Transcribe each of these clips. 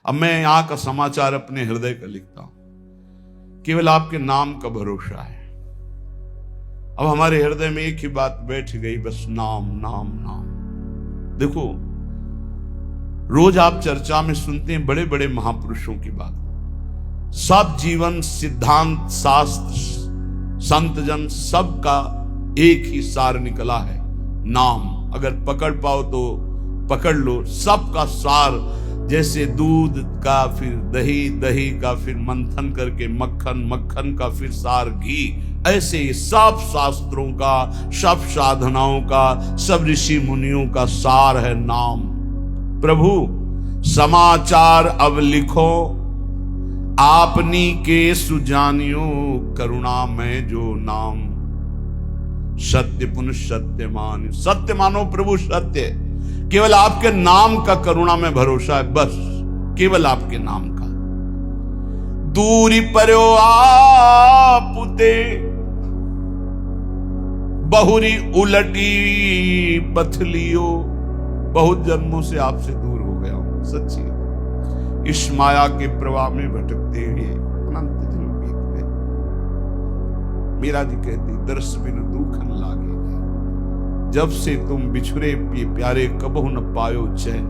अब मैं यहां का समाचार अपने हृदय का लिखता हूं, केवल आपके नाम का भरोसा है। अब हमारे हृदय में एक ही बात बैठ गई, बस नाम नाम नाम। देखो, रोज आप चर्चा में सुनते हैं बड़े बड़े महापुरुषों की बात, सब जीवन सिद्धांत शास्त्र संत जन सबका एक ही सार निकला है, नाम। अगर पकड़ पाओ तो पकड़ लो, सबका सार। जैसे दूध का फिर दही, दही का फिर मंथन करके मक्खन, मक्खन का फिर सार घी, ऐसे ही सब शास्त्रों का, सब साधनाओं का, सब ऋषि मुनियों का सार है नाम। प्रभु समाचार अब लिखो, आपनी के सुजानियो, करुणा में जो नाम। सत्य पुनः सत्य मान, सत्य मानो प्रभु सत्य। केवल आपके नाम का करुणा में भरोसा है, बस केवल आपके नाम का। दूरी पर्यो आपुते, बहुरी उलटी पथलियो। बहुत जन्मों से आपसे दूर हो गया हूं, सच्ची। इस माया के प्रवाह में भटकते हुए अनंत दिन बीत गए। मीरा जी कहती, दर्श बिन दुख न लागे, जब से तुम बिछुरे प्यारे कबहु न पायो चैन।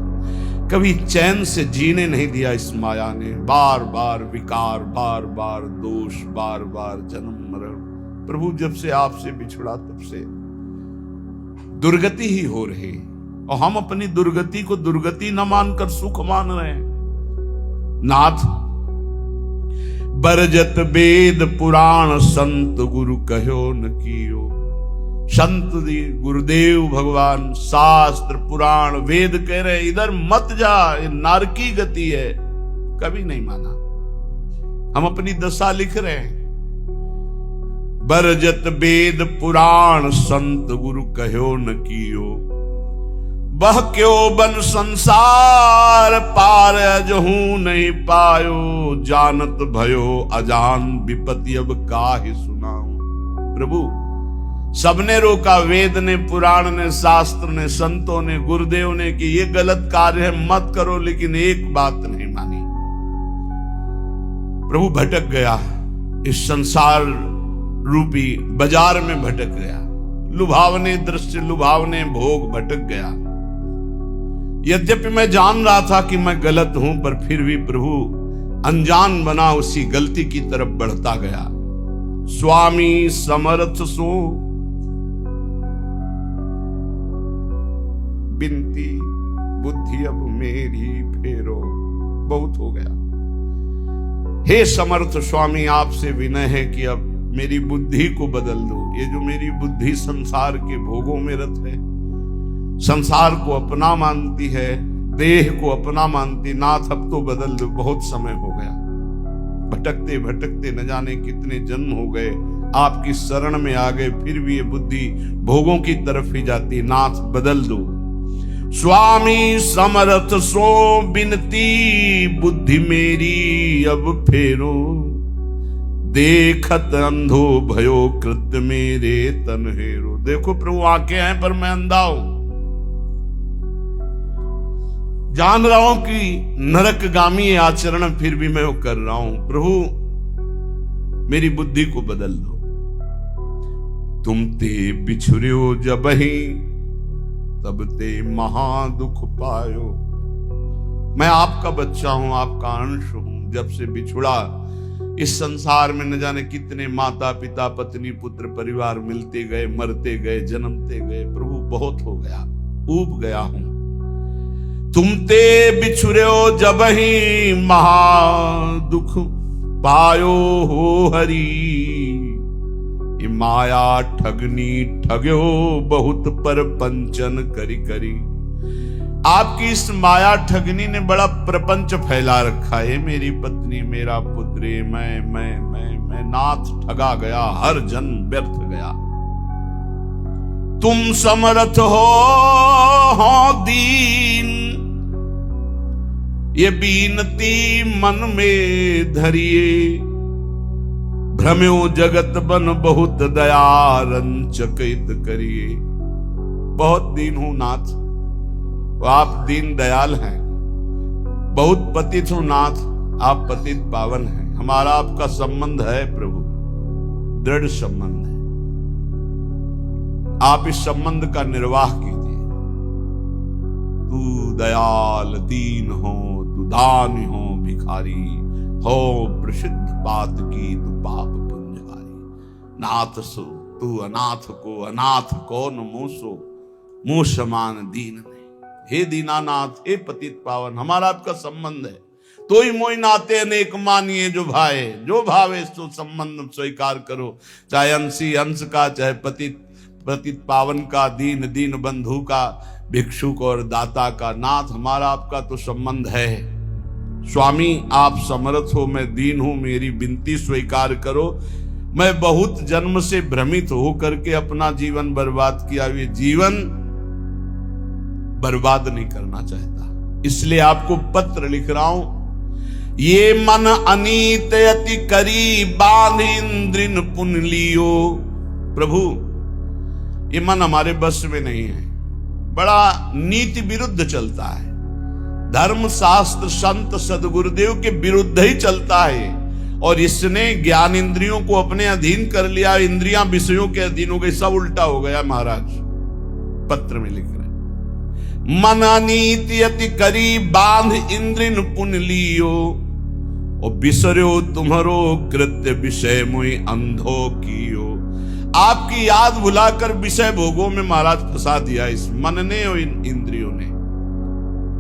कभी चैन से जीने नहीं दिया इस माया ने, बार बार विकार, बार बार दोष, बार बार जन्म मरण। प्रभु जब से आपसे बिछुड़ा तब से दुर्गति ही हो रही, और हम अपनी दुर्गति को दुर्गति न मानकर सुख मान रहे हैं। नाथ बरजत वेद पुराण, संत गुरु कहो न कियो। संत गुरुदेव भगवान शास्त्र पुराण वेद कह रहे इधर मत जा, ये नारकी गति है, कभी नहीं माना। हम अपनी दशा लिख रहे हैं। बरजत वेद पुराण, संत गुरु कहो न कियो। बह क्यों बन संसार पार, अजहू नहीं पायो। जानत भयो अजान, विपत्ति अब काहे सुनाऊं। प्रभु सबने रोका, वेद ने, पुराण ने, शास्त्र ने, संतों ने, गुरुदेव ने कि ये गलत कार्य है, मत करो, लेकिन एक बात नहीं मानी। प्रभु भटक गया, इस संसार रूपी बाजार में भटक गया, लुभावने दृश्य, लुभावने भोग, भटक गया। यद्यपि मैं जान रहा था कि मैं गलत हूं, पर फिर भी प्रभु अनजान बना उसी गलती की तरफ बढ़ता गया। स्वामी समर्थ सो बिनती, बुद्धि अब मेरी फेरो। बहुत हो गया। हे समर्थ स्वामी, आपसे विनय है कि अब मेरी बुद्धि को बदल दो। ये जो मेरी बुद्धि संसार के भोगों में रत है, संसार को अपना मानती है, देह को अपना मानती, नाथ अब तो बदल दो, बहुत समय हो गया। भटकते भटकते न जाने कितने जन्म हो गए, आपकी शरण में आ गए, फिर भी ये बुद्धि भोगों की तरफ ही जाती। नाथ बदल दो। स्वामी समर्थ सो बिनती, बुद्धि मेरी अब फेरो। देखत अंधो भयो कृत्य मेरे तन हेरो। देखो प्रभु आंखें हैं पर मैं अंधा हूं, जान रहा हूं कि नरकगामी आचरण फिर भी मैं वो कर रहा हूं। प्रभु मेरी बुद्धि को बदल दो। तुम ते बिछुर्यो जबहि, तब ते महा दुख पायो। मैं आपका बच्चा हूं, आपका अंश हूं। जब से बिछुड़ा, इस संसार में न जाने कितने माता पिता, पत्नी, पुत्र, परिवार मिलते गए, मरते गए, जन्मते गए। प्रभु बहुत हो गया, ऊब गया हूं। तुम ते बिछुर्यो जबहि, महा दुख पायो हो हरि। माया ठगनी ठग्यो बहुत, पर पंचन करी करी। आपकी इस माया ठगनी ने बड़ा प्रपंच फैला रखा है। मेरी पत्नी, मेरा पुत्र, मैं नाथ ठगा गया, हर जन्म व्यर्थ गया। तुम समर्थ हो दीन, ये बीनती मन में धरिए। भ्रम्यो जगत बन बहुत दया, रंचकित करिए। बहुत दीन हूं नाथ, आप दीन दयाल हैं। बहुत पतित हूं नाथ, आप पतित पावन हैं, हमारा आपका संबंध है प्रभु, दृढ़ संबंध है। आप इस संबंध का निर्वाह कीजिए। तू दयाल दीन हो, तू दानी हो भिखारी हो, प्रसिद्ध बात की तू पाप पुण्यकारी। नाथ सो तू अनाथ को, अनाथ कौन मूसो, मुंह समान दीन ने। हे दीनानाथ, हे पतित पावन, हमारा आपका संबंध है। तो ही मोई नाते अनेक मानिए जो भाए, जो भावे सो संबंध स्वीकार करो। चाहे अंशी अंश का, चाहे पतित पावन का, दीन दीन बंधु का, भिक्षुक और दाता का। नाथ, हमारा आपका तो संबंध है। स्वामी, आप समर्थ हो, मैं दीन हूं, मेरी विनती स्वीकार करो। मैं बहुत जन्म से भ्रमित होकर के अपना जीवन बर्बाद किया, ये जीवन बर्बाद नहीं करना चाहता, इसलिए आपको पत्र लिख रहा हूं। ये मन अनीत अति करी, बांध इंद्रिन पुन लियो। प्रभु, ये मन हमारे बस में नहीं है, बड़ा नीति विरुद्ध चलता है, धर्म शास्त्र संत सदगुरुदेव के विरुद्ध ही चलता है। और इसने ज्ञान इंद्रियों को अपने अधीन कर लिया, इंद्रियां विषयों के अधीन हो गई, सब उल्टा हो गया। महाराज पत्र में लिख रहे, मन अनीति अति करी, बांध इंद्रिन पुन लियो, और बिसरो तुम्हारो कृत्य विषय मुई अंधो कियो। आपकी याद भुलाकर विषय भोगों में महाराज फंसा दिया इस मन ने और इन इंद्रियों ने।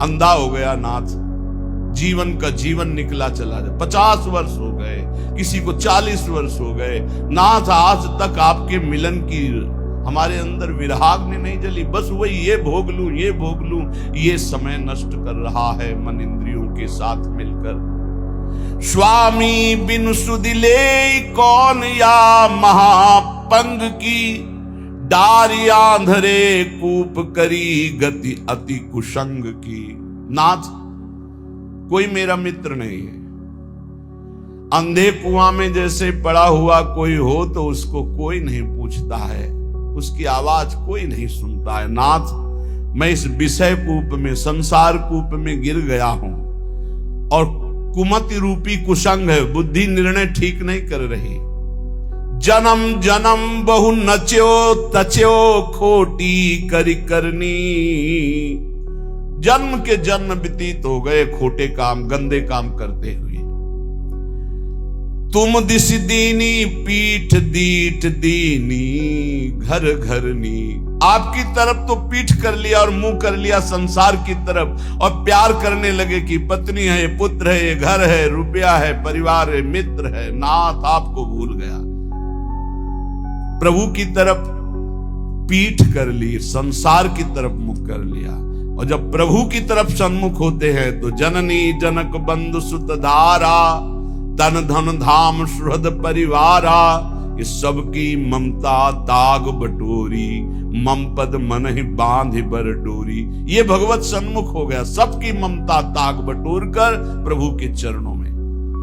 अंधा हो गया नाथ, जीवन का जीवन निकला चला जाए। 50 वर्ष हो गए, किसी को 40 वर्ष हो गए नाथ, आज तक आपके मिलन की हमारे अंदर विरहाग्नि नहीं जली। बस वही ये भोग लूं, ये भोग लूं, ये समय नष्ट कर रहा है मन इंद्रियों के साथ मिलकर। स्वामी बिनु सुदिले कौन, या महापंग की डारिया धरे कूप करी, गति अति कुसंग की। नाथ, कोई मेरा मित्र नहीं है। अंधे कुआं में जैसे पड़ा हुआ कोई हो तो उसको कोई नहीं पूछता है, उसकी आवाज कोई नहीं सुनता है। नाथ, मैं इस विषय कूप में, संसार कूप में गिर गया हूं, और कुमति रूपी कुसंग है, बुद्धि निर्णय ठीक नहीं कर रही। जन्म जन्म बहु नच्यो तच्यो, खोटी करी करनी। जन्म के जन्म व्यतीत हो गए खोटे काम, गंदे काम करते हुए। तुम दिस दीनी पीठ दीठ दीनी, घर घरनी। आपकी तरफ तो पीठ कर लिया और मुंह कर लिया संसार की तरफ, और प्यार करने लगे कि पत्नी है, पुत्र है, ये घर है, रुपया है, परिवार है, मित्र है। नाथ, आपको भूल गया। प्रभु की तरफ पीठ कर ली, संसार की तरफ मुख कर लिया। और जब प्रभु की तरफ सन्मुख होते हैं तो जननी जनक बंधु सुत धारा, तन धन धाम सुहृद परिवारा। इस सबकी ममता ताग बटोरी, मम पद मन ही बांध बर डोरी। ये भगवत सन्मुख हो गया, सबकी ममता ताग बटोर कर प्रभु के चरणों में।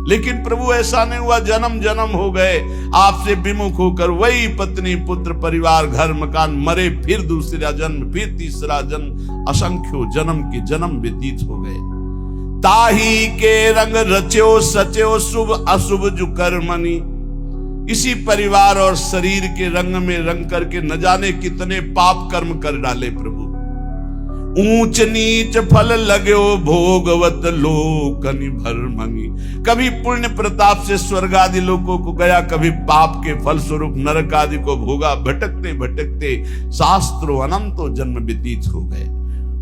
लेकिन प्रभु ऐसा नहीं हुआ, जन्म जन्म हो गए आपसे विमुख होकर। वही पत्नी पुत्र परिवार घर मकान, मरे फिर दूसरा जन्म, फिर तीसरा जन्म, असंख्यों जन्म के जन्म व्यतीत हो गए। ताही के रंग रच्यो सच्यो, शुभ अशुभ जु कर्मनि। इसी परिवार और शरीर के रंग में रंग करके न जाने कितने पाप कर्म कर डाले प्रभु। ऊंच नीच फल लगो भोगवत लोकनि भरमंगी। कभी पुण्य प्रताप से स्वर्ग आदि लोकों को गया, कभी पाप के फल स्वरूप नरक आदि को भोगा। भटकते भटकते शास्त्रों अनंतों जन्म व्यतीत हो गए।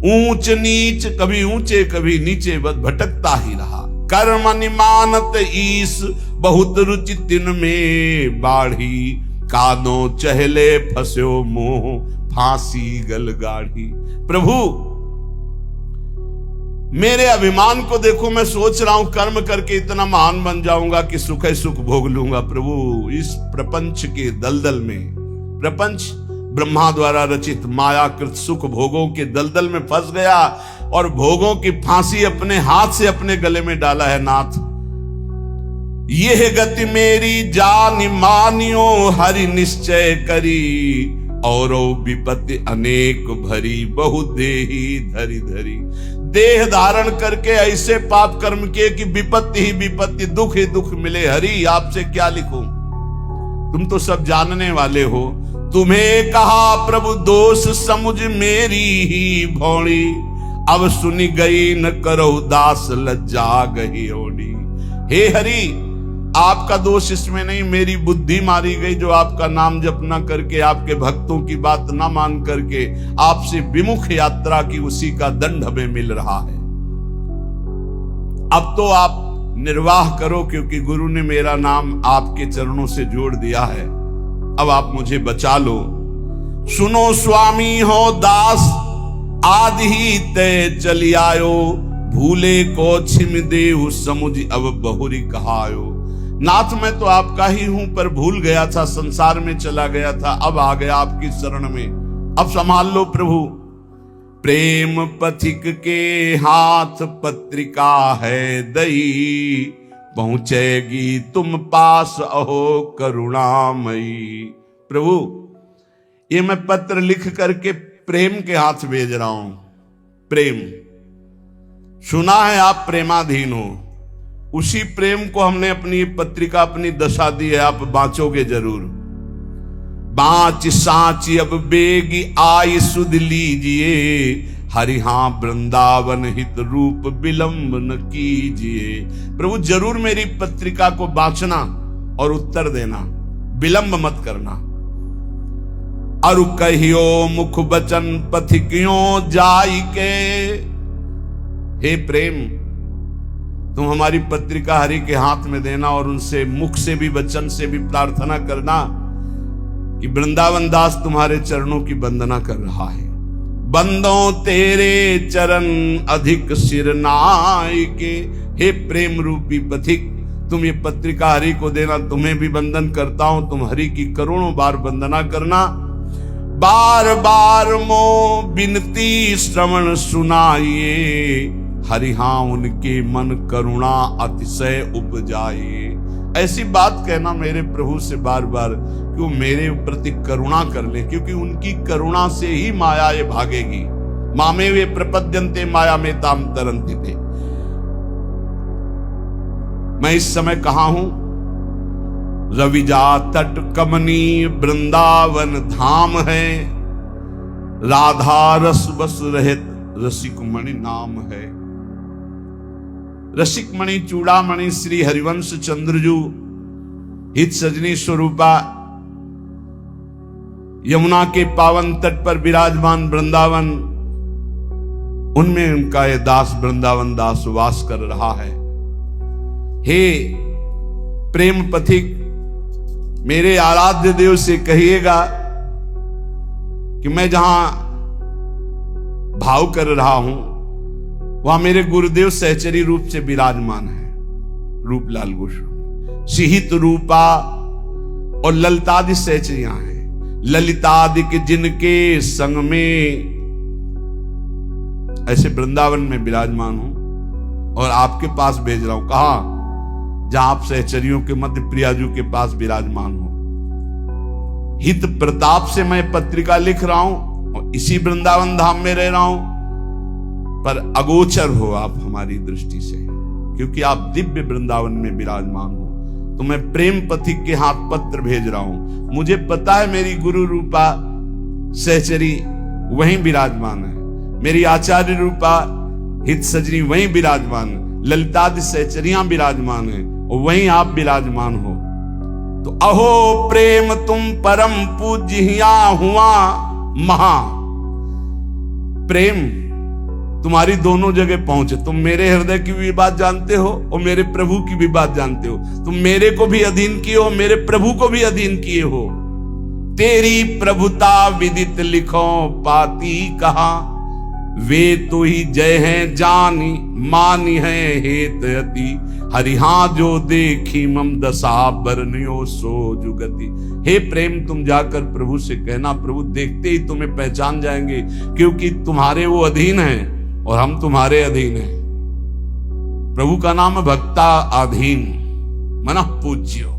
ऊंच नीच, कभी ऊंचे कभी नीचे, बस भटकता ही रहा। कर्म निमानत ईस, बहुत रुचि तिन में बाढ़ी। कानो चहले फस्यो मोह, फांसी गल गाढ़ी। प्रभु, मेरे अभिमान को देखो, मैं सोच रहा हूं कर्म करके इतना महान बन जाऊंगा कि सुख ही सुख भोग लूंगा। प्रभु, इस प्रपंच के दलदल में, प्रपंच ब्रह्मा द्वारा रचित मायाकृत सुख भोगों के दलदल में फंस गया और भोगों की फांसी अपने हाथ से अपने गले में डाला है। नाथ, यह गति मेरी जान मानियो, हरि निश्चय करी। और विपत्ति अनेक भरी, बहु देही धरी धरी। देह धारण करके ऐसे पाप कर्म किए कि विपत्ति ही विपत्ति, दुख ही दुख मिले। हरि आपसे क्या लिखूं, तुम तो सब जानने वाले हो। तुम्हें कहा प्रभु दोष समुझ मेरी ही भौड़ी, अब सुनी गई न करो दास लज्जा गई ओडी। हे हरि, आपका दोष इसमें नहीं, मेरी बुद्धि मारी गई जो आपका नाम जप न करके, आपके भक्तों की बात ना मान करके आपसे विमुख यात्रा की, उसी का दंड हमें मिल रहा है। अब तो आप निर्वाह करो, क्योंकि गुरु ने मेरा नाम आपके चरणों से जोड़ दिया है। अब आप मुझे बचा लो। सुनो स्वामी हो दास, आदि ही तय चली आयो, भूले को छिम देहु समुझ अब बहुरी कहायो। नाथ मैं तो आपका ही हूं, पर भूल गया था, संसार में चला गया था, अब आ गया आपकी शरण में, अब संभाल लो प्रभु। प्रेम पथिक के हाथ पत्रिका है दई, पहुंचेगी तुम पास अहो करुणामयी। प्रभु ये मैं पत्र लिख करके प्रेम के हाथ भेज रहा हूं। प्रेम सुना है आप प्रेमाधीन हो, उसी प्रेम को हमने अपनी पत्रिका, अपनी दशा दी है, आप बांचोगे जरूर। बाँच सांच अब बेगी आई सुध लीजिए, हरि हाँ वृंदावन हित रूप विलंब न कीजिए। प्रभु जरूर मेरी पत्रिका को बांचना और उत्तर देना, विलंब मत करना। अरु कहियो मुख बचन पथिकियों जाई के। हे प्रेम, तुम हमारी पत्रिका हरि के हाथ में देना और उनसे मुख से भी वचन से भी प्रार्थना करना कि वृंदावन दास तुम्हारे चरणों की वंदना कर रहा है। बंदों तेरे चरण अधिक सिर नाई के। हे प्रेम रूपी पथिक, तुम ये पत्रिका हरि को देना, तुम्हें भी वंदन करता हूं। तुम हरि की करोड़ों बार वंदना करना। बार बार मो बिनती श्रवण सुनाइए, हरि हाँ उनके मन करुणा अतिशय उपजाए। ऐसी बात कहना मेरे प्रभु से बार बार कि वो मेरे प्रति करुणा कर ले, क्योंकि उनकी करुणा से ही माया ये भागेगी। मामे वे प्रपद्यन्ते माया में ताम तरन्ति थे। मैं इस समय कहां हूं? रविजा तट कमनी वृंदावन धाम है, राधा रस बस रहित रसिक मणि नाम है। रसिक मणि चूड़ामणि श्री हरिवंश चंद्रजू हित सजनी स्वरूपा यमुना के पावन तट पर विराजमान वृंदावन, उनमें उनका ये दास वृंदावन दास वास कर रहा है। हे प्रेम पथिक, मेरे आराध्य देव से कहिएगा कि मैं जहां भाव कर रहा हूं वहां मेरे गुरुदेव सहचरी रूप से विराजमान है। रूपलाल गोस्वामी सिहित रूपा और ललितादि सहचरियां हैं। ललितादि के जिनके संग में ऐसे वृंदावन में विराजमान हूं और आपके पास भेज रहा हूं। कहा? जहां आप सहचरियों के मध्य प्रियाजू के पास विराजमान हो। हित प्रताप से मैं पत्रिका लिख रहा हूं और इसी वृंदावन धाम में रह रहा हूं, पर अगोचर हो आप हमारी दृष्टि से, क्योंकि आप दिव्य वृंदावन में विराजमान हो। तो मैं प्रेम पथिक के हाथ पत्र भेज रहा हूं। मुझे पता है मेरी गुरु रूपा सहचरी वहीं विराजमान है, मेरी आचार्य रूपा हित सजनी वहीं विराजमान है, ललितादि सहचरियां विराजमान है और वहीं आप विराजमान हो। तो अहो प्रेम तुम परम पूज्या हुआ महा। प्रेम तुम्हारी दोनों जगह पहुंचे। तुम मेरे हृदय की भी बात जानते हो और मेरे प्रभु की भी बात जानते हो। तुम मेरे को भी अधीन किए हो, मेरे प्रभु को भी अधीन किए हो। तेरी प्रभुता विदित लिखो पाती कहा, वे तो ही जय हैं जानी मानी है हेतयति। हरिहा जो देखी मम दशा बरनियो सो जुगति। हे प्रेम, तुम जाकर प्रभु से कहना, प्रभु देखते ही तुम्हें पहचान जाएंगे, क्योंकि तुम्हारे वो अधीन हैं और हम तुम्हारे अधीन हैं। प्रभु का नाम है भक्ता अधीन मन पूज्यो।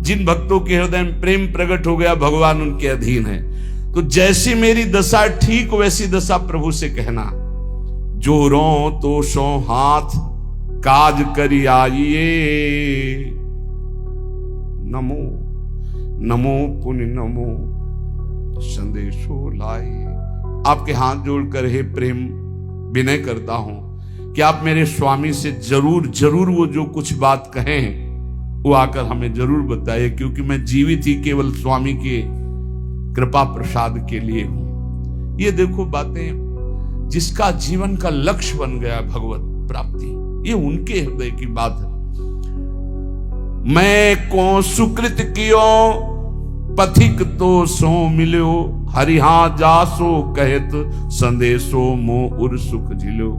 जिन भक्तों के हृदय में प्रेम प्रकट हो गया, भगवान उनके अधीन है। तो जैसी मेरी दशा ठीक वैसी दशा प्रभु से कहना, जो रो तो सो हाथ काज करी आइए, नमो नमो पुण्य नमो संदेशो लाइए। आपके हाथ जोड़कर हे प्रेम विनय करता हूं कि आप मेरे स्वामी से जरूर जरूर वो जो कुछ बात कहें वो आकर हमें जरूर बताइए, क्योंकि मैं जीवित ही केवल स्वामी के कृपा प्रसाद के लिए हूं। ये देखो बातें, जिसका जीवन का लक्ष्य बन गया भगवत प्राप्ति, ये उनके हृदय की बात है। मैं को सुकृत कियो पथिक तो सो मिलो, हरिहा जासो कहत संदेशो मो उर सुख झिलो।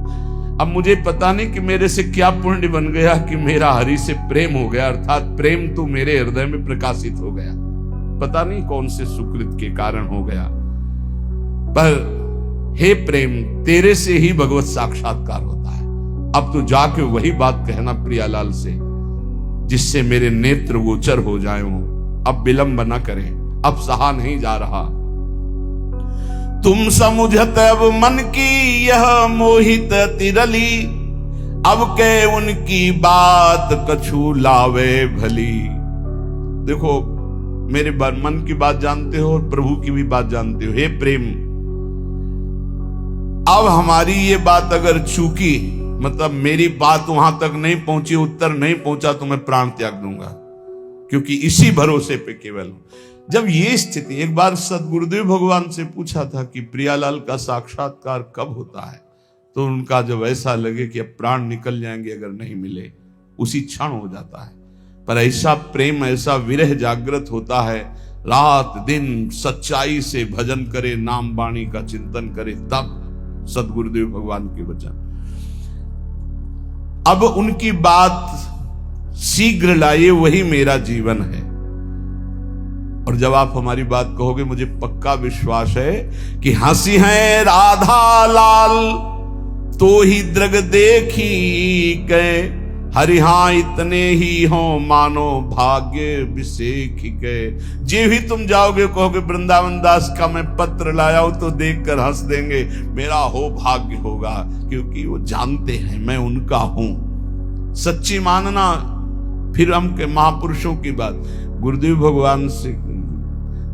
अब मुझे पता नहीं कि मेरे से क्या पुण्य बन गया कि मेरा हरि से प्रेम हो गया, अर्थात प्रेम तो मेरे हृदय में प्रकाशित हो गया। पता नहीं कौन से सुकृत के कारण हो गया, पर हे प्रेम, तेरे से ही भगवत साक्षात्कार होता है। अब तो जाके वही बात कहना प्रियालाल से, जिससे मेरे नेत्र गोचर हो जाए। अब विलंब न करें, अब सहा नहीं जा रहा। तुम समुझत अब मन की यह मोहित तिरली, अब के उनकी बात कछु लावे भली। देखो, मेरे मन की बात जानते हो और प्रभु की भी बात जानते हो। हे प्रेम, अब हमारी ये बात अगर चूकी, मतलब मेरी बात वहां तक नहीं पहुंची, उत्तर नहीं पहुंचा, तो मैं प्राण त्याग दूंगा, क्योंकि इसी भरोसे पे केवल। जब ये स्थिति, एक बार सदगुरुदेव भगवान से पूछा था कि प्रियालाल का साक्षात्कार कब होता है, तो उनका जब ऐसा लगे कि अब प्राण निकल जाएंगे अगर नहीं मिले, उसी क्षण हो जाता है। पर ऐसा प्रेम, ऐसा विरह जागृत होता है, रात दिन सच्चाई से भजन करे, नाम वाणी का चिंतन करे, तब सदगुरुदेव भगवान के वचन। अब उनकी बात शीघ्र लाइए, वही मेरा जीवन है। और जब आप हमारी बात कहोगे, मुझे पक्का विश्वास है कि हंसी है राधा लाल तो ही दृग देखी के, हरिहा इतने ही हो मानो भाग्य विषेख गए। जे भी तुम जाओगे कहोगे वृंदावन दास का मैं पत्र लाया हूं, तो देखकर हंस देंगे, मेरा हो भाग्य होगा, क्योंकि वो जानते हैं मैं उनका हूं। सच्ची मानना। फिर हम के महापुरुषों की बात, गुरुदेव भगवान से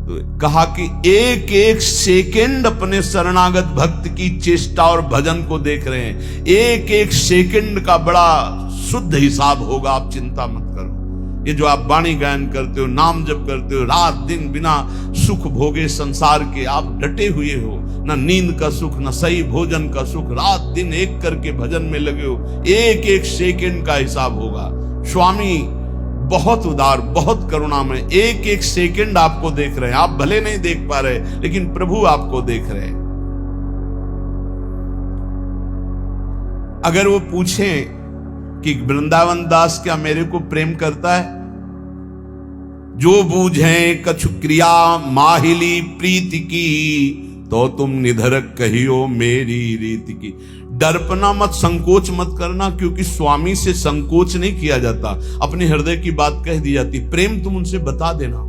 तो कहा कि एक एक सेकंड अपने शरणागत भक्त की चेष्टा और भजन को देख रहे हैं। एक एक सेकंड का बड़ा शुद्ध हिसाब होगा, आप चिंता मत करो। ये जो आप वाणी गायन करते हो, नाम जप करते हो, रात दिन बिना सुख भोगे संसार के आप डटे हुए हो, ना नींद का सुख, ना सही भोजन का सुख, रात दिन एक करके भजन में लगे हो, एक एक सेकंड का हिसाब होगा। स्वामी बहुत उदार, बहुत करुणा में एक एक सेकंड आपको देख रहे हैं। आप भले नहीं देख पा रहे, लेकिन प्रभु आपको देख रहे हैं। अगर वो पूछें कि वृंदावन दास क्या मेरे को प्रेम करता है, जो बूझे कछु क्रिया माहिली प्रीति की, तो तुम निधरक कहियो मेरी रीति की। डरपना मत, संकोच मत करना, क्योंकि स्वामी से संकोच नहीं किया जाता, अपने हृदय की बात कह दी जाती। प्रेम तुम उनसे बता देना,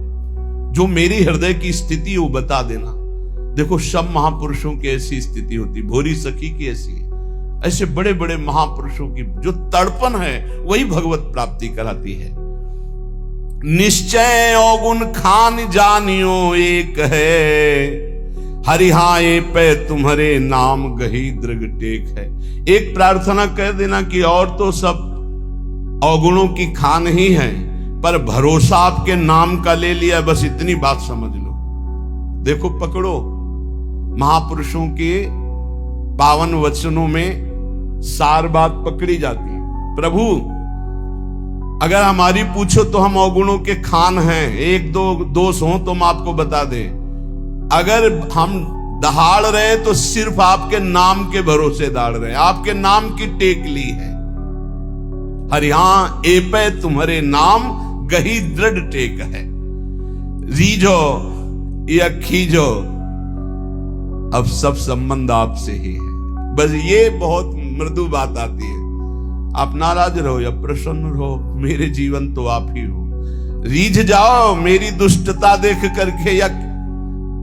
जो मेरी हृदय की स्थिति वो बता देना। देखो, सब महापुरुषों की ऐसी स्थिति होती, भोरी सखी की ऐसी है, ऐसे बड़े बड़े महापुरुषों की जो तड़पन है वही भगवत प्राप्ति कराती है। निश्चय अवगुण खान जानियो एक है, हरिहाए पे तुम्हारे नाम गही दृग टेक है। एक प्रार्थना कह देना कि और तो सब अवगुणों की खान ही है, पर भरोसा आपके नाम का ले लिया, बस इतनी बात समझ लो। देखो, पकड़ो, महापुरुषों के पावन वचनों में सार बात पकड़ी जाती है। प्रभु अगर हमारी पूछो तो हम अवगुणों के खान हैं, एक दो दोष हो तो हम आपको बता दें। अगर हम दहाड़ रहे तो सिर्फ आपके नाम के भरोसे दाड़ रहे, आपके नाम की टेक ली है। हरिहा ए पे तुम्हारे नाम गही दृढ़ टेक है। रीझो या खींचो, अब सब संबंध आपसे ही है। बस ये बहुत मृदु बात आती है। आप नाराज रहो या प्रसन्न रहो, मेरे जीवन तो आप ही हो। रीझ जाओ मेरी दुष्टता देख करके, या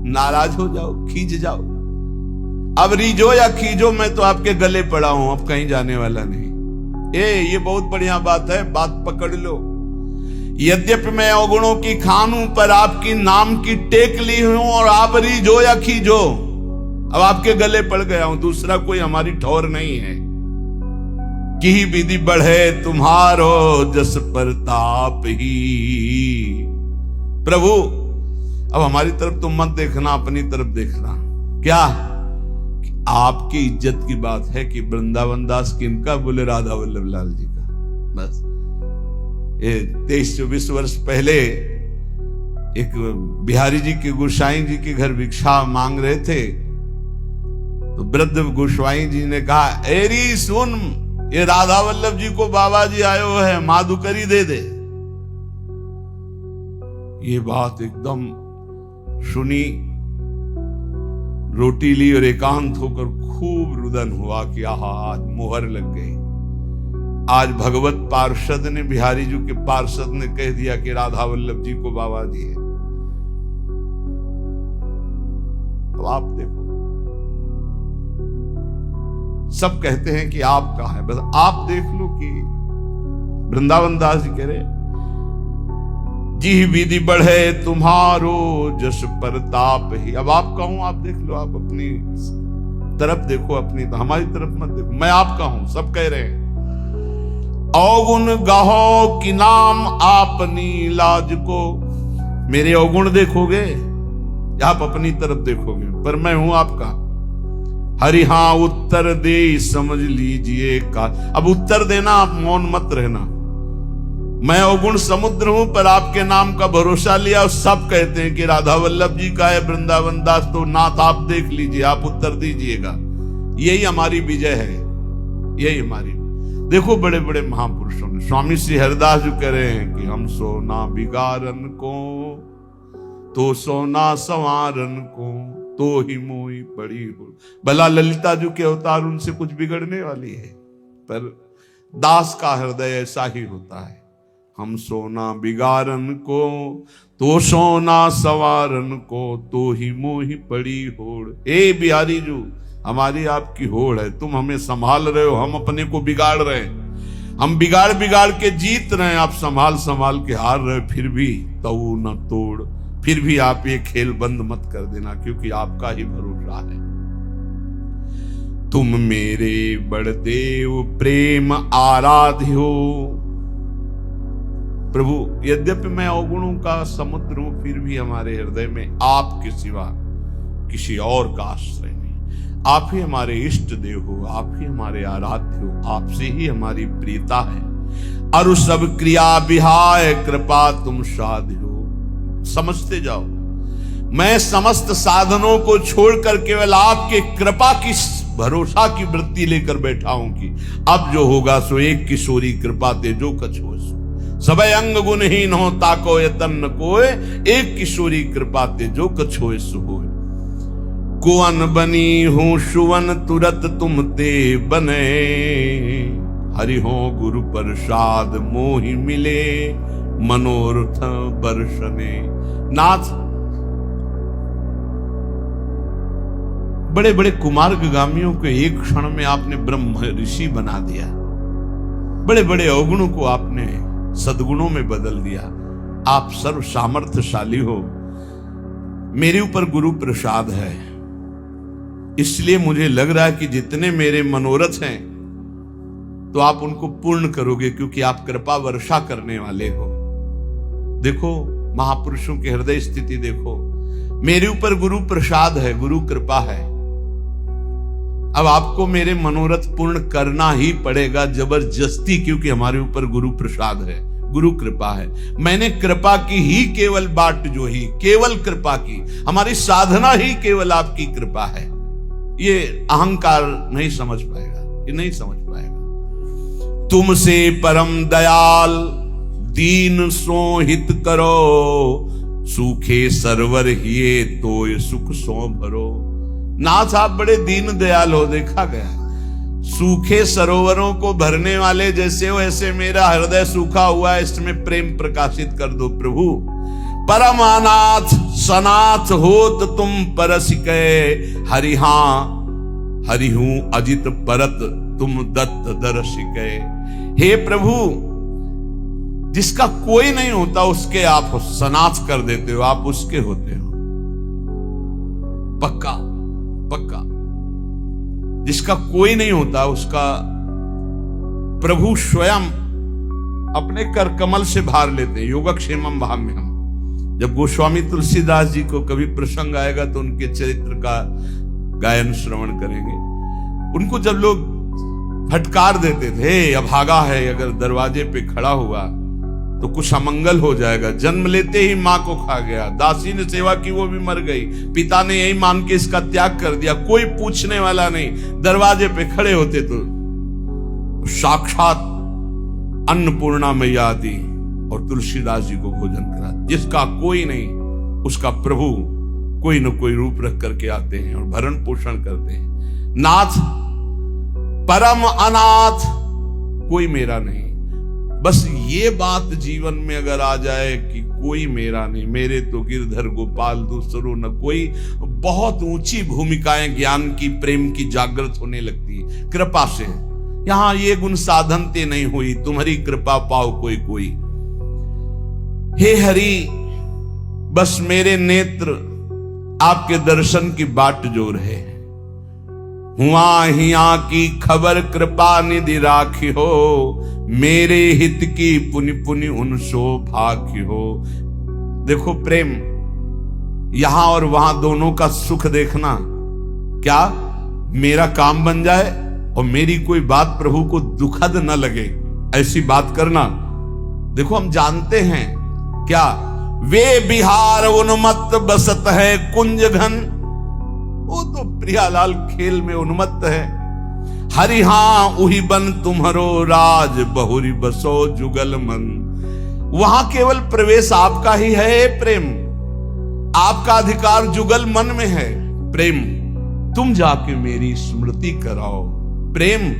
नाराज हो जाओ, खींच जाओ। अब रीझो या खींचो, मैं तो आपके गले पड़ा हूं, अब कहीं जाने वाला नहीं। ये बहुत बढ़िया बात है, बात पकड़ लो। यद्यपि मैं अवगुणों की खान हूं, पर आपकी नाम की टेक ली हूं, और आप रीझो या खींचो, अब आपके गले पड़ गया हूं, दूसरा कोई हमारी ठौर नहीं है। की विधि बढ़े तुम्हारो जस प्रताप ही। प्रभु अब हमारी तरफ तुम मत देखना, अपनी तरफ देखना। क्या कि आपकी इज्जत की बात है कि वृंदावन दास किनका? बोले राधा वल्लभ लाल जी का। बस ये 23-24 वर्ष पहले एक बिहारी जी के गोसाई जी के घर भिक्षा मांग रहे थे, तो वृद्ध गोस्वाई जी ने कहा, एरी सुन, ये राधा वल्लभ जी को बाबा जी आयो है, माधुकरी दे दे। ये बात एकदम सुनी, रोटी ली और एकांत होकर खूब रुदन हुआ कि आहा, आज मोहर लग गई। आज भगवत पार्षद ने, बिहारी जी के पार्षद ने कह दिया कि राधा वल्लभ जी को बाबा जी है। तो आप देखो, सब कहते हैं कि आपका है, बस आप देख लो कि वृंदावन दास जी कह रहे, जी विधि बढ़े तुम्हारो जस प्रताप ही। अब आपका हूं, आप देख लो, आप अपनी तरफ देखो, अपनी, हमारी तरफ मत देखो। मैं आपका हूं, सब कह रहे हैं। अवगुण गाहो कि नाम आपनी लाज को। मेरे अवगुण देखोगे या आप अपनी तरफ देखोगे? पर मैं हूं आपका। हरि हाँ उत्तर दे समझ लीजिए का। अब उत्तर देना, आप मौन मत रहना। मैं अवगुण समुद्र हूं, पर आपके नाम का भरोसा लिया, और सब कहते हैं कि राधा वल्लभ जी का है वृंदावन दास, तो नाथ आप देख लीजिए, आप उत्तर दीजिएगा। यही हमारी विजय है, यही हमारी। देखो बड़े बड़े महापुरुषों ने, स्वामी श्री हरिदास जी कह रहे हैं कि हम सोना बिगारन को, तो सोना संवारन को, तो ही मोही पड़ी हो। भला ललिता जी के अवतार, उनसे कुछ बिगड़ने वाली है, पर दास का हृदय ऐसा ही होता है। हम सोना बिगारन को, तो सोना सवारन को, तो ही मोही पड़ी होड़। ए बिहारी जी, हमारी आपकी होड़ है, तुम हमें संभाल रहे हो, हम अपने को बिगाड़ रहे हैं। हम बिगाड़ बिगाड़ के जीत रहे हैं, आप संभाल संभाल के हार रहे, फिर भी तऊ न तोड़। फिर भी आप ये खेल बंद मत कर देना, क्योंकि आपका ही भरोसा है। तुम मेरे बड़देव प्रेम आराध्य हो। प्रभु यद्यपि मैं अवगुणों का समुद्र हूं, फिर भी हमारे हृदय में आपके सिवा किसी और का आश्रय नहीं। आप ही हमारे इष्ट देव हो, आप ही हमारे आराध्य हो, आपसे ही हमारी प्रियता है। अरु सब क्रिया विहाय कृपा तुम साध्य हो। समझते जाओ, मैं समस्त साधनों को छोड़कर केवल आपके कृपा की भरोसा की वृत्ति लेकर बैठा हूं कि अब जो होगा सो एक किशोरी कृपा ते जो कछ हो सो। सबे अंग गुणहीन हो ताको यतन न कोय, एक किशोरी कृपा ते जो कछ होए सो होए। कुवन बनी हूं सुवन तुरत तुम ते बने, हरि हो गुरु प्रसाद मोहि मिले, मनोरथ बरसने। नाथ बड़े बड़े कुमार्गामियों को एक क्षण में आपने ब्रह्म ऋषि बना दिया, बड़े बड़े अवगुणों को आपने सद्गुणों में बदल दिया। आप सर्व सामर्थ्यशाली हो, मेरे ऊपर गुरु प्रसाद है, इसलिए मुझे लग रहा है कि जितने मेरे मनोरथ हैं तो आप उनको पूर्ण करोगे, क्योंकि आप कृपा वर्षा करने वाले हो। देखो महापुरुषों की हृदय स्थिति देखो, मेरे ऊपर गुरु प्रसाद है, गुरु कृपा है। अब आपको मेरे मनोरथ पूर्ण करना ही पड़ेगा जबरदस्ती, क्योंकि हमारे ऊपर गुरु प्रसाद है, गुरु कृपा है। मैंने कृपा की ही केवल बाट जो ही, केवल कृपा की, हमारी साधना ही केवल आपकी कृपा है। ये अहंकार नहीं समझ पाएगा, ये नहीं समझ पाएगा। तुमसे परम दयाल दीन सो हित करो, सूखे सरवर हिये तो ये सुख सो भरो। नाथ आप बड़े दीन दयाल हो, देखा गया। सूखे सरोवरों को भरने वाले जैसे हो, ऐसे मेरा हृदय सूखा हुआ है, इसमें प्रेम प्रकाशित कर दो प्रभु। परम अनाथ सनाथ होत तुम परस के, हरिहा हरिहूं अजित परत तुम दत्त दर्श के। हे प्रभु, जिसका कोई नहीं होता उसके आप सनाथ कर देते हो, आप उसके होते हो। पक्का पक्का। जिसका कोई नहीं होता उसका प्रभु स्वयं अपने कर कमल से भार लेते हैं। योगक्षेमम भाम्यहम। जब गोस्वामी तुलसीदास जी को कभी प्रसंग आएगा तो उनके चरित्र का गायन श्रवण करेंगे। उनको जब लोग फटकार देते थे, अभागा है, अगर दरवाजे पे खड़ा हुआ तो कुछ अमंगल हो जाएगा, जन्म लेते ही मां को खा गया, दासी ने सेवा की वो भी मर गई, पिता ने यही मान के इसका त्याग कर दिया, कोई पूछने वाला नहीं, दरवाजे पे खड़े होते तो साक्षात अन्नपूर्णा मैया आती और तुलसीदास जी को भोजन करा। जिसका कोई नहीं उसका प्रभु कोई न कोई रूप रख करके आते हैं और भरण पोषण करते हैं। नाथ परम अनाथ कोई मेरा नहीं। बस ये बात जीवन में अगर आ जाए कि कोई मेरा नहीं, मेरे तो गिरधर गोपाल दूसरो न कोई, बहुत ऊंची भूमिकाएं ज्ञान की प्रेम की जागृत होने लगती है कृपा से। यहां ये गुण साधनते नहीं हुई, तुम्हारी कृपा पाओ कोई कोई। हे हरि, बस मेरे नेत्र आपके दर्शन की बाट जोर है। हुआ हिया की खबर कृपा निधि राखी हो, मेरे हित की पुनि पुनि उनसो भाखी हो। देखो प्रेम, यहां और वहां दोनों का सुख देखना, क्या मेरा काम बन जाए और मेरी कोई बात प्रभु को दुखद न लगे, ऐसी बात करना। देखो हम जानते हैं क्या, वे बिहार उन्मत्त बसत है कुंज घन, वो तो प्रियालाल खेल में उन्मत्त है। हरिहा उही बन तुम्हारो राज, बहुरी बसो जुगल मन। वहां केवल प्रवेश आपका ही है प्रेम, आपका अधिकार जुगल मन में है। प्रेम तुम जाके मेरी स्मृति कराओ। प्रेम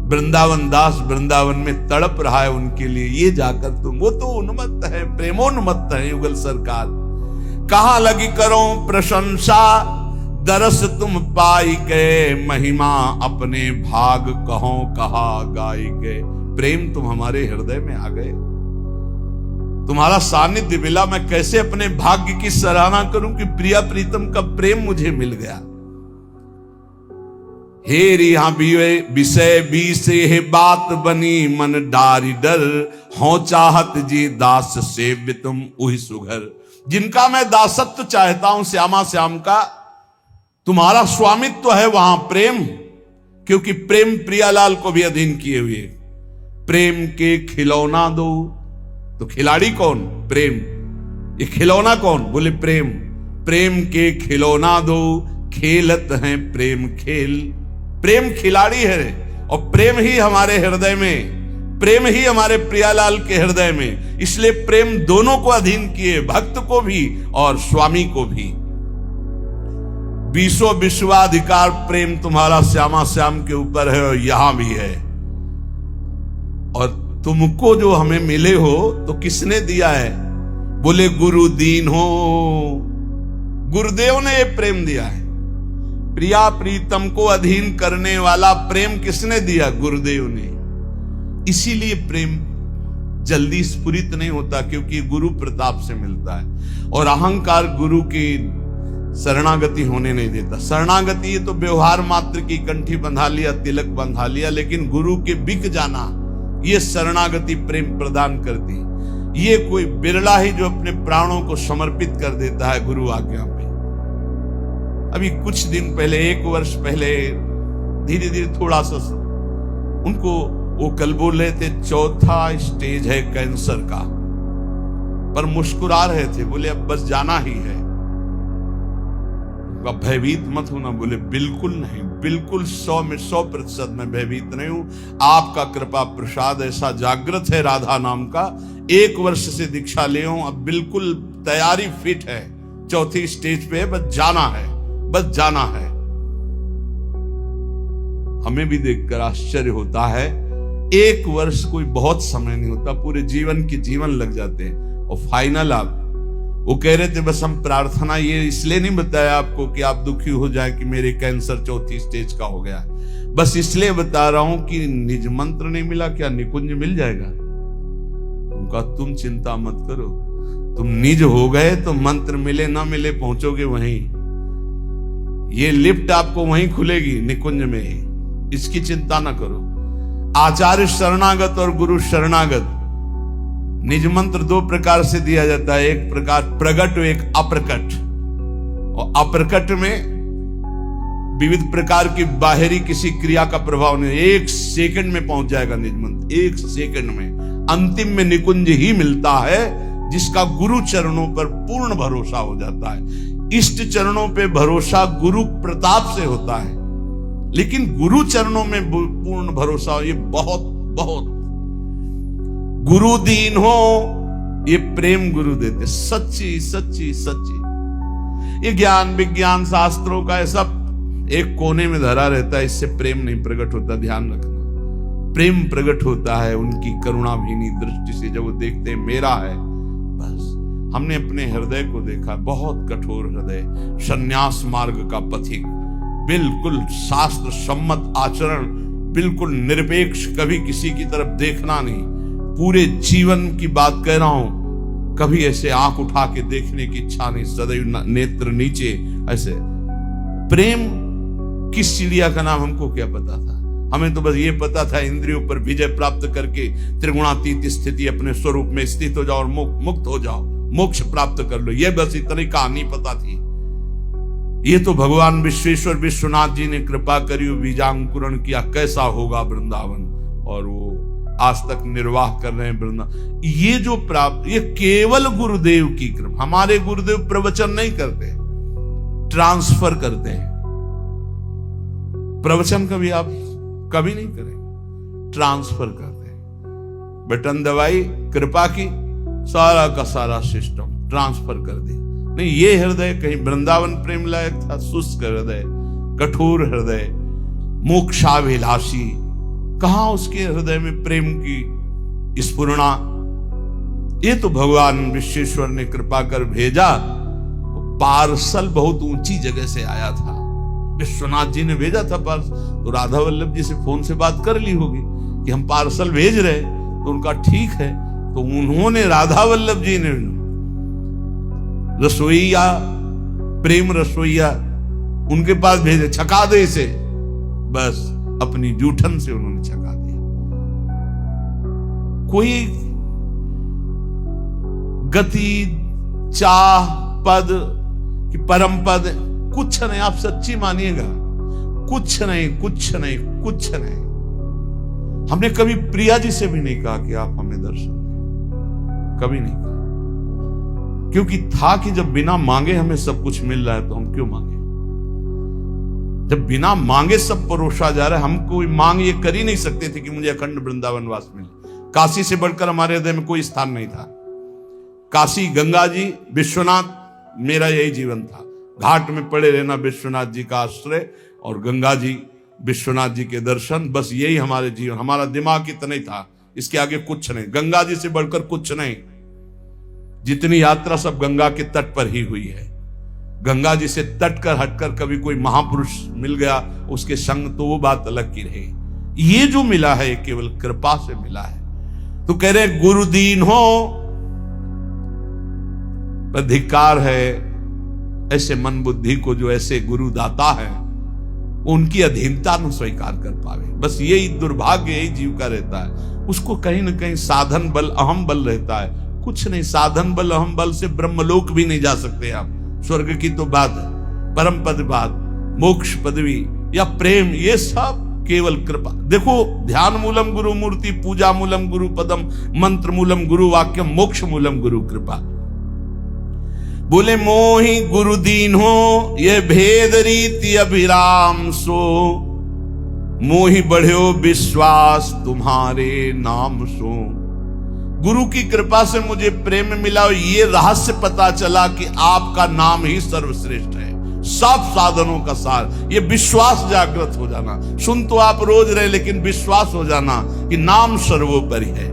वृंदावन दास वृंदावन में तड़प रहा है उनके लिए, ये जाकर तुम, वो तो उन्मत्त है, प्रेमोन्मत्त है युगल सरकार। कहां लगी करो प्रशंसा, दरस तुम पाई के, महिमा अपने भाग कहो कहा गाई के। प्रेम तुम हमारे हृदय में आ गए, तुम्हारा सानिध्य मिला। मैं कैसे अपने भाग्य की सराहना करूं कि प्रिया प्रीतम का प्रेम मुझे मिल गया। हे रिहा विषय बीसे हे बात बनी, मन डारी डर हो चाहत जी दास सेव्य तुम उही सुघर। जिनका मैं दासत्व चाहता हूं श्यामा श्याम का, तुम्हारा स्वामित्व है वहां प्रेम, क्योंकि प्रेम प्रियालाल को भी अधीन किए हुए। प्रेम के खिलौना दो, तो खिलाड़ी कौन? प्रेम। ये खिलौना कौन? बोले प्रेम। प्रेम के खिलौना दो, खेलत हैं प्रेम खेल। प्रेम खिलाड़ी है और प्रेम ही हमारे हृदय में, प्रेम ही हमारे प्रियालाल के हृदय में। इसलिए प्रेम दोनों को अधीन किए, भक्त को भी और स्वामी को भी। बीसों विश्वाधिकार प्रेम तुम्हारा श्यामा श्याम के ऊपर है और यहां भी है। और तुमको जो हमें मिले हो तो किसने दिया है? बोले गुरु दीन हो, गुरुदेव ने ये प्रेम दिया है। प्रिया प्रीतम को अधीन करने वाला प्रेम किसने दिया? गुरुदेव ने। इसीलिए प्रेम जल्दी स्फुरित नहीं होता, क्योंकि गुरु प्रताप से मिलता है। और अहंकार गुरु की शरणागति होने नहीं देता। शरणागति ये तो व्यवहार मात्र की, कंठी बंधा लिया, तिलक बंधा लिया, लेकिन गुरु के बिक जाना, ये शरणागति प्रेम प्रदान करती। ये कोई बिरला ही जो अपने प्राणों को समर्पित कर देता है गुरु आज्ञा पे। अभी कुछ दिन पहले, 1 वर्ष पहले, धीरे धीरे थोड़ा सा उनको वो कल बोल रहे थे 4था स्टेज है कैंसर का, पर मुस्कुरा रहे थे। बोले अब बस जाना ही है, भयभीत मत होना। बोले बिल्कुल नहीं, बिल्कुल 100 में 100% में भयभीत नहीं हूं। आपका कृपा प्रसाद ऐसा जागृत है राधा नाम का, 1 वर्ष से दीक्षा ले हूं, अब बिल्कुल तैयारी फिट है, 4थी स्टेज पे है, बस जाना है, बस जाना है। हमें भी देखकर आश्चर्य होता है, 1 वर्ष कोई बहुत समय नहीं होता, पूरे जीवन के जीवन लग जाते हैं। और फाइनल आप वो कह रहे थे बस हम प्रार्थना ये इसलिए नहीं बताया आपको कि आप दुखी हो जाए कि मेरे कैंसर 4थी स्टेज का हो गया, बस इसलिए बता रहा हूं कि निज मंत्र नहीं मिला, क्या निकुंज मिल जाएगा? उनका तुम चिंता मत करो, तुम निज हो गए तो मंत्र मिले ना मिले पहुंचोगे वहीं। ये लिफ्ट आपको वहीं खुलेगी निकुंज में ही, इसकी चिंता ना करो। आचार्य शरणागत और गुरु शरणागत, निज मंत्र 2 प्रकार से दिया जाता है, एक प्रकार प्रगट और एक अप्रकट। और अप्रकट में विविध प्रकार की बाहरी किसी क्रिया का प्रभाव नहीं, 1 सेकंड में पहुंच जाएगा निज मंत्र, 1 सेकंड में। अंतिम में निकुंज ही मिलता है जिसका गुरु चरणों पर पूर्ण भरोसा हो जाता है। इष्ट चरणों पे भरोसा गुरु प्रताप से होता है, लेकिन गुरु चरणों में पूर्ण भरोसा हो, ये बहुत बहुत गुरु दीन हो, ये प्रेम गुरु देते, सच्ची सच्ची सच्ची। ये ज्ञान विज्ञान शास्त्रों का सब एक कोने में धरा रहता है, इससे प्रेम नहीं प्रकट होता, ध्यान रखना। प्रेम प्रकट होता है उनकी करुणा भीनी दृष्टि से, जब वो देखते हैं मेरा है बस। हमने अपने हृदय को देखा, बहुत कठोर हृदय, संन्यास मार्ग का पथिक, बिल्कुल शास्त्र सम्मत आचरण, बिल्कुल निरपेक्ष, कभी किसी की तरफ देखना नहीं। पूरे जीवन की बात कह रहा हूं, कभी ऐसे आंख उठा के देखने की इच्छा नहीं, सदैव नेत्र नीचे ऐसे। प्रेम किस चिड़िया का नाम हमको क्या पता था? हमें तो बस ये पता था इंद्रियों पर विजय प्राप्त करके त्रिगुणातीत स्थिति अपने स्वरूप में स्थित हो जाओ और मुक्त हो जाओ, मोक्ष प्राप्त कर लो, ये बस इतनी कहानी पता थी। ये तो भगवान विश्वेश्वर विश्वनाथ जी ने कृपा करी, बीजांकुरण किया, कैसा होगा वृंदावन, और वो आज तक निर्वाह कर रहे हैं वृंदावन। ये जो प्राप्त, ये केवल गुरुदेव की कृपा। हमारे गुरुदेव प्रवचन नहीं करते, ट्रांसफर करते हैं। प्रवचन कभी आप कभी नहीं करेंगे, ट्रांसफर करते हैं। बटन दबाई, कृपा की, सारा का सारा सिस्टम ट्रांसफर कर दी। नहीं, ये हृदय कहीं वृंदावन प्रेम लायक था, शुष्क हृदय, कठोर हृदय, मोक्षाभिलाषी, कहां उसके हृदय में प्रेम की स्फुरणा। ये तो भगवान विश्वेश्वर ने कृपा कर भेजा। पार्सल बहुत ऊंची जगह से आया था, विश्वनाथ जी ने भेजा था पार्सल। तो राधा वल्लभ जी से फोन से बात कर ली होगी कि हम पार्सल भेज रहे, तो उनका ठीक है। तो उन्होंने, राधा वल्लभ जी ने रसोईया, प्रेम रसोईया उनके पास भेजे, छका दे इसे, बस अपनी जूठन से उन्होंने छका दिया। कोई गति, चाह, पद कि परम पद कुछ नहीं, आप सच्ची मानिएगा, कुछ नहीं, कुछ नहीं, कुछ नहीं। हमने कभी प्रिया जी से भी नहीं कहा कि आप हमें दर्शन दें, कभी नहीं कहा, क्योंकि था कि जब बिना मांगे हमें सब कुछ मिल रहा है तो हम क्यों मांगे। जब बिना मांगे सब परोसा जा रहा है, हम कोई मांग ये कर ही नहीं सकते थे कि मुझे अखंड वृंदावन वास मिले। काशी से बढ़कर हमारे हृदय में कोई स्थान नहीं था। काशी, गंगा जी, विश्वनाथ, मेरा यही जीवन था। घाट में पड़े रहना, विश्वनाथ जी का आश्रय, और गंगा जी, विश्वनाथ जी के दर्शन, बस यही हमारे जीवन। हमारा दिमाग इतना ही था, इसके आगे कुछ नहीं, गंगा जी से बढ़कर कुछ नहीं। जितनी यात्रा सब गंगा के तट पर ही हुई है। गंगा जी से तट कर हटकर कभी कोई महापुरुष मिल गया उसके संग, तो वो बात अलग की रही। ये जो मिला है केवल कृपा से मिला है। तो कह रहे गुरु दीन हो, पर धिक्कार है ऐसे मन बुद्धि को जो ऐसे गुरु दाता है उनकी अधीनता न स्वीकार कर पावे। बस यही दुर्भाग्य, यही जीव का रहता है। उसको कहीं ना कहीं साधन बल, अहम बल रहता है। कुछ नहीं, साधन बल अहम बल से ब्रह्मलोक भी नहीं जा सकते आप। स्वर्ग की तो बात है, परम पद बात, मोक्ष पदवी या प्रेम, ये सब केवल कृपा। देखो, ध्यान मूलम गुरु मूर्ति, पूजा मूलम गुरु पदम, मंत्र मूलम गुरु वाक्यम, मोक्ष मूलम गुरु कृपा। बोले मोहि गुरु दीन हो, ये भेद रीति अभिराम सो, मोहि बढ़्यो विश्वास तुम्हारे नाम सो। गुरु की कृपा से मुझे प्रेम मिला और ये रहस्य पता चला कि आपका नाम ही सर्वश्रेष्ठ है, सब साधनों का सार। ये विश्वास जागृत हो जाना, सुन तो आप रोज रहे लेकिन विश्वास हो जाना कि नाम सर्वोपरि है।